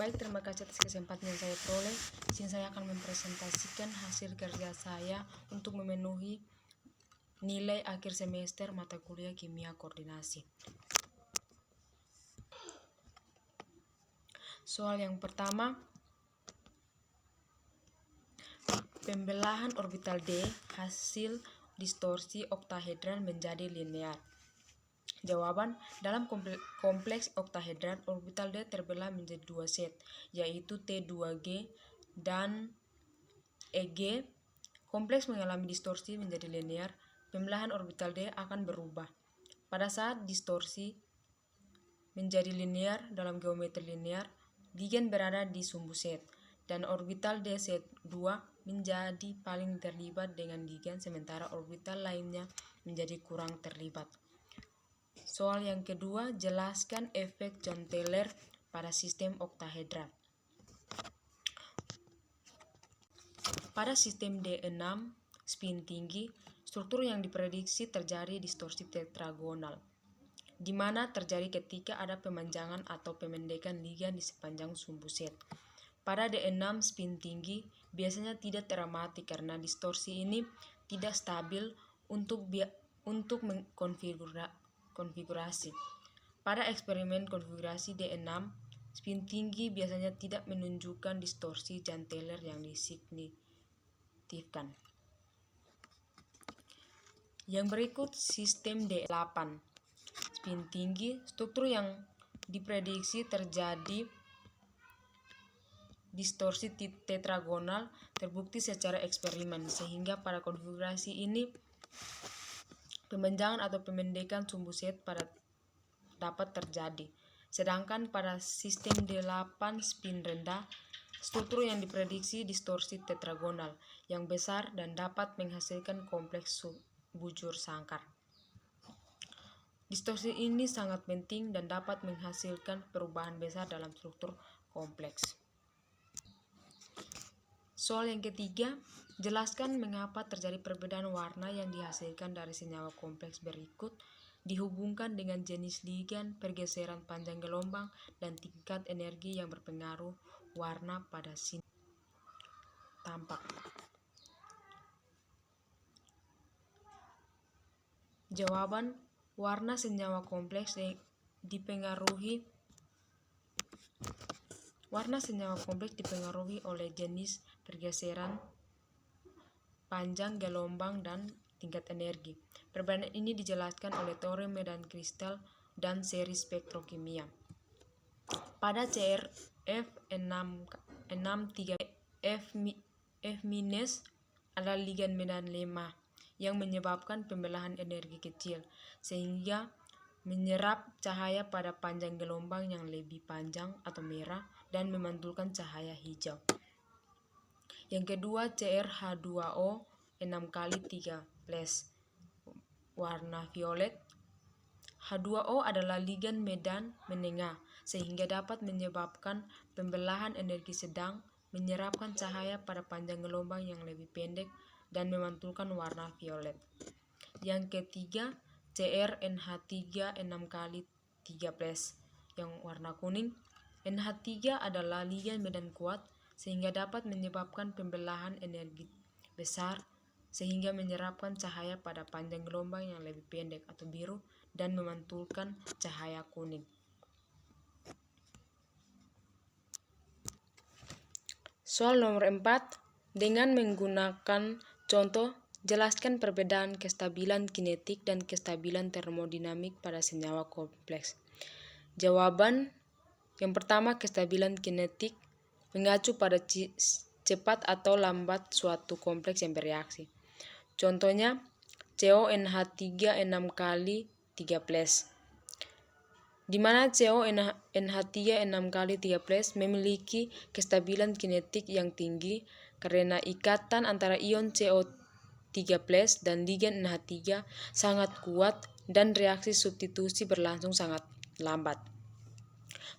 Baik, terima kasih atas kesempatan yang saya peroleh. Di sini saya akan mempresentasikan hasil kerja saya untuk memenuhi nilai akhir semester mata kuliah kimia koordinasi. Soal yang pertama, pembelahan orbital D hasil distorsi oktahedral menjadi linear. Jawaban, dalam kompleks oktahedral, orbital D terbelah menjadi dua set, yaitu T2G dan EG. Kompleks mengalami distorsi menjadi linear, pembelahan orbital D akan berubah. Pada saat distorsi menjadi linear dalam geometri linear, ligan berada di sumbu set, dan orbital D set 2 menjadi paling terlibat dengan ligan, sementara orbital lainnya menjadi kurang terlibat. Soal yang kedua, jelaskan efek John Teller pada sistem oktahedral. Pada sistem D6 spin tinggi, struktur yang diprediksi terjadi distorsi tetragonal, di mana terjadi ketika ada pemanjangan atau pemendekan ligan di sepanjang sumbu set. Pada D6 spin tinggi biasanya tidak teramati karena distorsi ini tidak stabil untuk konfigurasi. Pada eksperimen konfigurasi D6, spin tinggi biasanya tidak menunjukkan distorsi John Teller yang disignifikan. Yang berikut sistem D8 spin tinggi, struktur yang diprediksi terjadi distorsi tetragonal terbukti secara eksperimen, sehingga pada konfigurasi ini pemanjangan atau pemendekan sumbu set dapat terjadi. Sedangkan pada sistem D8 spin rendah, struktur yang diprediksi distorsi tetragonal yang besar dan dapat menghasilkan kompleks bujur sangkar. Distorsi ini sangat penting dan dapat menghasilkan perubahan besar dalam struktur kompleks. Soal yang ketiga, jelaskan mengapa terjadi perbedaan warna yang dihasilkan dari senyawa kompleks berikut dihubungkan dengan jenis ligan, pergeseran panjang gelombang, dan tingkat energi yang berpengaruh warna pada sinar tampak. Jawaban, warna senyawa kompleks dipengaruhi oleh jenis pergeseran, panjang gelombang, dan tingkat energi. Perbedaan ini dijelaskan oleh teori medan kristal dan seri spektrokimia. Pada CrF63 F- adalah ligan medan lemah yang menyebabkan pembelahan energi kecil, sehingga menyerap cahaya pada panjang gelombang yang lebih panjang atau merah dan memantulkan cahaya hijau. Yang kedua, CrH2O 6 kali 3+ warna violet. H2O adalah ligan medan menengah, sehingga dapat menyebabkan pembelahan energi sedang, menyerapkan cahaya pada panjang gelombang yang lebih pendek, dan memantulkan warna violet. Yang ketiga, CrNH3 6 kali 3+ yang warna kuning. NH3 adalah ligan medan kuat, sehingga dapat menyebabkan pembelahan energi besar, sehingga menyerapkan cahaya pada panjang gelombang yang lebih pendek atau biru dan memantulkan cahaya kuning. Soal nomor 4, dengan menggunakan contoh, jelaskan perbedaan kestabilan kinetik dan kestabilan termodinamik pada senyawa kompleks. Jawaban, yang pertama, kestabilan kinetik mengacu pada cepat atau lambat suatu kompleks yang bereaksi. Contohnya, CONH3 6 kali 3+, di mana CONH3 6 kali 3+ memiliki kestabilan kinetik yang tinggi karena ikatan antara ion CO3+ dan ligan NH3 sangat kuat dan reaksi substitusi berlangsung sangat lambat.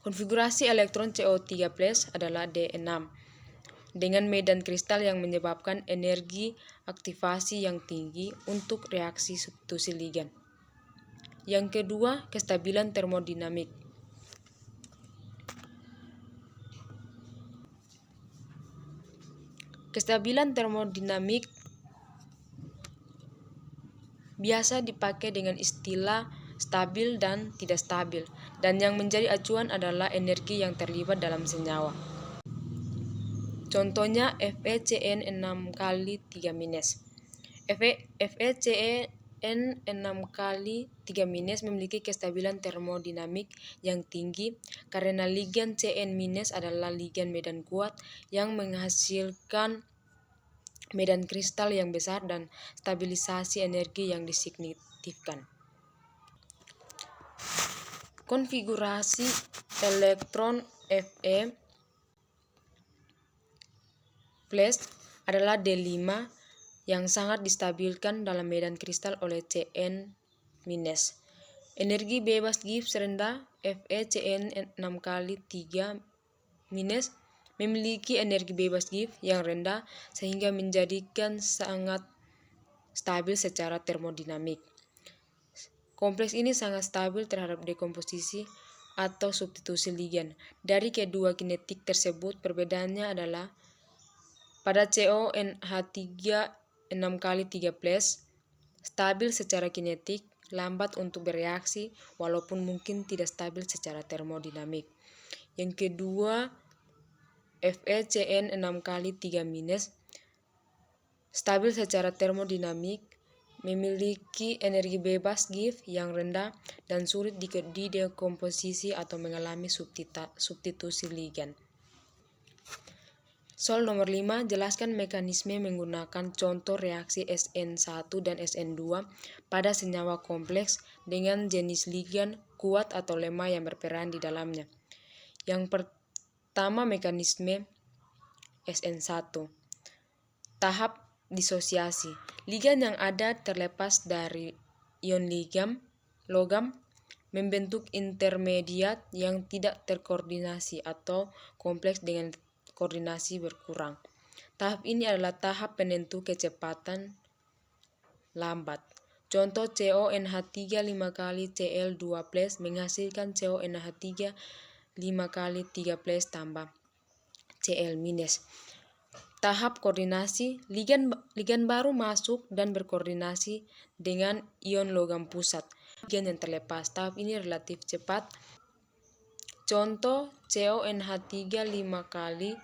Konfigurasi elektron CO3+ adalah D6 dengan medan kristal yang menyebabkan energi aktivasi yang tinggi untuk reaksi substitusi ligan. Yang kedua, kestabilan termodinamik. Kestabilan termodinamik biasa dipakai dengan istilah stabil dan tidak stabil, dan yang menjadi acuan adalah energi yang terlibat dalam senyawa. Contohnya FeCN6 kali 3-. FeCN6 kali 3- memiliki kestabilan termodinamik yang tinggi karena ligan Cn- adalah ligan medan kuat yang menghasilkan medan kristal yang besar dan stabilisasi energi yang signifikan. Konfigurasi elektron Fe plus adalah D5 yang sangat distabilkan dalam medan kristal oleh Cn-. Energi bebas Gibbs rendah FeCN6 kali 3- memiliki energi bebas Gibbs yang rendah sehingga menjadikan sangat stabil secara termodinamik. Kompleks ini sangat stabil terhadap dekomposisi atau substitusi ligan. Dari kedua kinetik tersebut, perbedaannya adalah pada CONH3 6 kali 3+, stabil secara kinetik, lambat untuk bereaksi, walaupun mungkin tidak stabil secara termodinamik. Yang kedua, FeCN6 kali 3-, stabil secara termodinamik, memiliki energi bebas Gibbs yang rendah dan sulit didekomposisi atau mengalami substitusi ligan. Soal nomor 5, jelaskan mekanisme menggunakan contoh reaksi Sn1 dan Sn2 pada senyawa kompleks dengan jenis ligan kuat atau lemah yang berperan di dalamnya. Yang pertama, mekanisme Sn1. Tahap disosiasi. Ligan yang ada terlepas dari ion logam membentuk intermediat yang tidak terkoordinasi atau kompleks dengan koordinasi berkurang. Tahap ini adalah tahap penentu kecepatan lambat. Contoh CONH3 5 kali Cl2+ menghasilkan CONH3 5 kali 3+ tambah Cl-. Tahap koordinasi, ligan baru masuk dan berkoordinasi dengan ion logam pusat, ligan yang terlepas. Tahap ini relatif cepat. Contoh CONH3 5 kali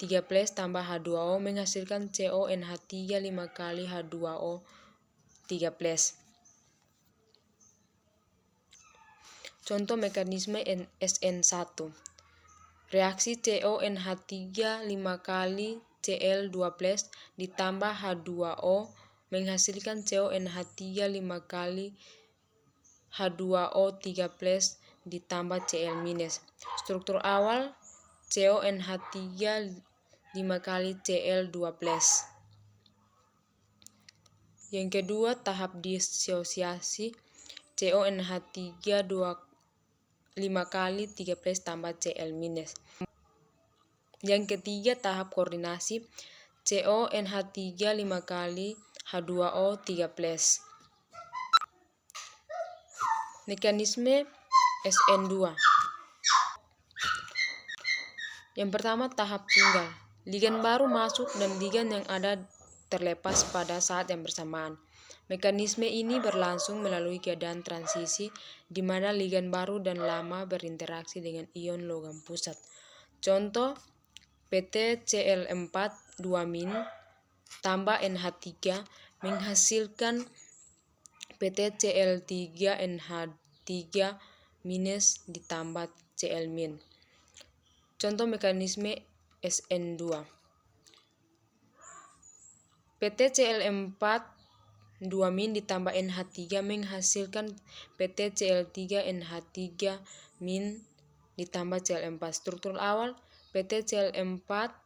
3+ tambah H2O menghasilkan CONH3 5 kali H2O 3+. Contoh mekanisme Sn1. Reaksi CONH3 5 kali Cl2+ ditambah H2O menghasilkan CONH3 5 kali H2O 3+ ditambah Cl-. Struktur awal CONH3 5 kali Cl2+. Yang kedua, tahap disosiasi CONH3 5 kali 3+ tambah Cl-. Yang ketiga, tahap koordinasi CONH3 5 kali H2O 3+. Mekanisme Sn2. Yang pertama, tahap tunggal. Ligan baru masuk dan ligan yang ada terlepas pada saat yang bersamaan. Mekanisme ini berlangsung melalui keadaan transisi di mana ligan baru dan lama berinteraksi dengan ion logam pusat. Contoh PtCl4 2- tambah NH3 menghasilkan PtCl3 NH3- ditambah Cl-. Contoh mekanisme Sn2. PtCl4 2- ditambah NH3 menghasilkan PtCl3 NH3- ditambah Cl4. Struktur awal PtCl4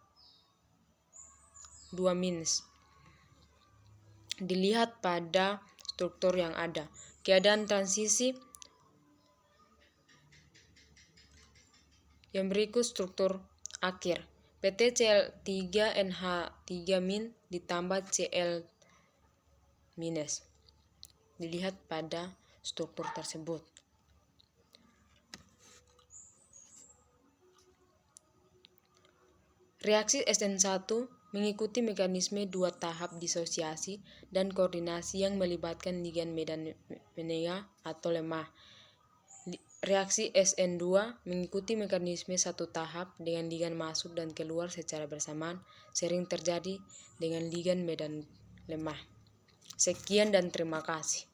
2- dilihat pada struktur yang ada. Keadaan transisi yang berikut struktur akhir. PtCl3 NH3- ditambah Cl-. Dilihat pada struktur tersebut. Reaksi Sn1 mengikuti mekanisme 2 tahap disosiasi dan koordinasi yang melibatkan ligan medan menengah atau lemah. Reaksi SN2 mengikuti mekanisme 1 tahap dengan ligan masuk dan keluar secara bersamaan, sering terjadi dengan ligan medan lemah. Sekian dan terima kasih.